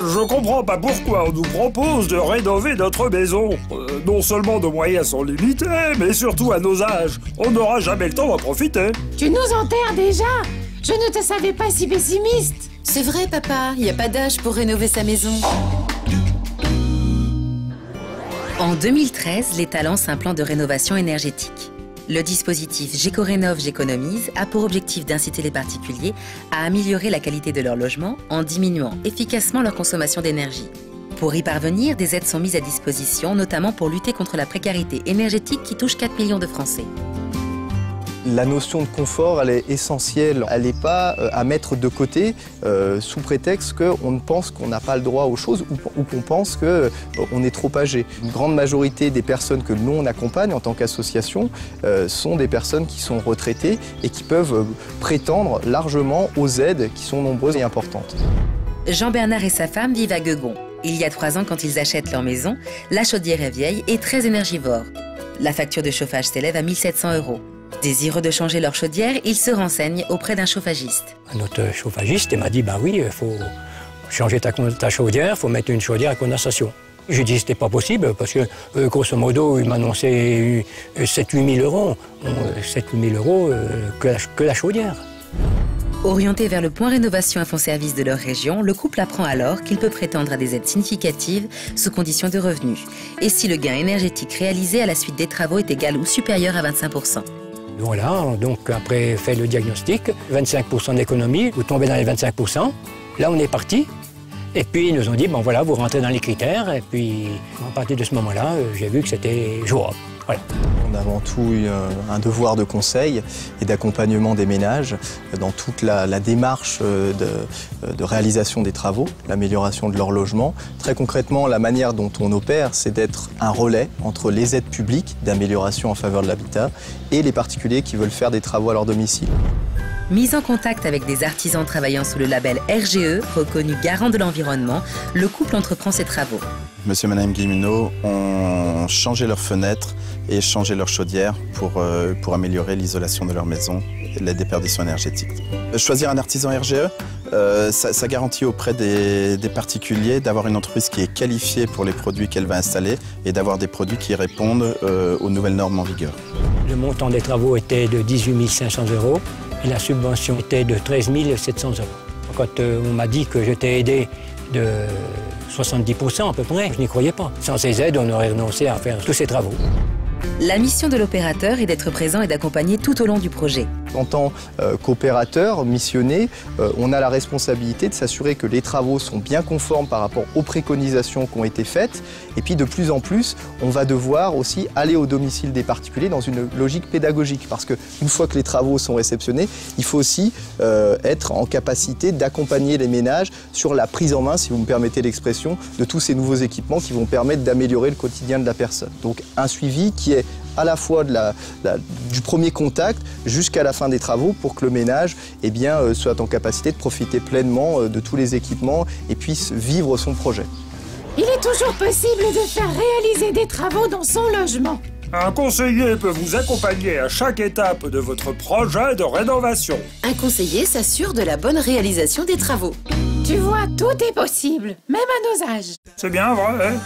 Je comprends pas pourquoi on nous propose de rénover notre maison. Non seulement nos moyens sont limités, mais surtout à nos âges. On n'aura jamais le temps d'en profiter. Tu nous enterres déjà? Je ne te savais pas si pessimiste. C'est vrai, papa, il n'y a pas d'âge pour rénover sa maison. En 2013, l'État lance un plan de rénovation énergétique. Le dispositif Gécorénov Géconomise a pour objectif d'inciter les particuliers à améliorer la qualité de leur logement en diminuant efficacement leur consommation d'énergie. Pour y parvenir, des aides sont mises à disposition, notamment pour lutter contre la précarité énergétique qui touche 4 millions de Français. La notion de confort, elle est essentielle. Elle n'est pas à mettre de côté sous prétexte qu'on pense qu'on n'a pas le droit aux choses ou qu'on pense qu'on est trop âgé. Une grande majorité des personnes que nous, on accompagne en tant qu'association sont des personnes qui sont retraitées et qui peuvent prétendre largement aux aides qui sont nombreuses et importantes. Jean-Bernard et sa femme vivent à Guegon. Il y a 3 ans, quand ils achètent leur maison, la chaudière est vieille et très énergivore. La facture de chauffage s'élève à 1 700 €. Désireux de changer leur chaudière, ils se renseignent auprès d'un chauffagiste. Notre chauffagiste m'a dit, bah oui, il faut changer ta chaudière, il faut mettre une chaudière à condensation. J'ai dit que c'était pas possible parce que, grosso modo, il m'annonçait 7 000 à 8 000 €. 7 000 à 8 000 € que la chaudière. Orienté vers le point rénovation à fond service de leur région, le couple apprend alors qu'il peut prétendre à des aides significatives sous condition de revenus. Et si le gain énergétique réalisé à la suite des travaux est égal ou supérieur à 25 %. Voilà, donc après fait le diagnostic, 25 % d'économie, vous tombez dans les 25 %. Là, on est parti. Et puis, ils nous ont dit, bon voilà, vous rentrez dans les critères. Et puis, à partir de ce moment-là, j'ai vu que c'était jouable. Voilà. On a avant tout un devoir de conseil et d'accompagnement des ménages dans toute la démarche de réalisation des travaux, l'amélioration de leur logement. Très concrètement, la manière dont on opère, c'est d'être un relais entre les aides publiques d'amélioration en faveur de l'habitat et les particuliers qui veulent faire des travaux à leur domicile. Mis en contact avec des artisans travaillant sous le label RGE, reconnu garant de l'environnement, le couple entreprend ses travaux. Monsieur et Madame Guilleminot ont changé leurs fenêtres et changé leur chaudière pour améliorer l'isolation de leur maison et la déperdition énergétique. Choisir un artisan RGE, ça garantit auprès des particuliers d'avoir une entreprise qui est qualifiée pour les produits qu'elle va installer et d'avoir des produits qui répondent aux nouvelles normes en vigueur. Le montant des travaux était de 18 500 € et la subvention était de 13 700 €. Quand on m'a dit que j'étais aidé de 70 % à peu près, je n'y croyais pas. Sans ces aides, on aurait renoncé à faire tous ces travaux. La mission de l'opérateur est d'être présent et d'accompagner tout au long du projet. En tant qu'opérateur missionné, on a la responsabilité de s'assurer que les travaux sont bien conformes par rapport aux préconisations qui ont été faites. Et puis de plus en plus, on va devoir aussi aller au domicile des particuliers dans une logique pédagogique. Parce qu'une fois que les travaux sont réceptionnés, il faut aussi être en capacité d'accompagner les ménages sur la prise en main, si vous me permettez l'expression, de tous ces nouveaux équipements qui vont permettre d'améliorer le quotidien de la personne. Donc un suivi qui est à la fois du premier contact jusqu'à la fin des travaux pour que le ménage soit en capacité de profiter pleinement de tous les équipements et puisse vivre son projet. Il est toujours possible de faire réaliser des travaux dans son logement. Un conseiller peut vous accompagner à chaque étape de votre projet de rénovation. Un conseiller s'assure de la bonne réalisation des travaux. Tu vois, tout est possible, même à nos âges. C'est bien vrai, hein?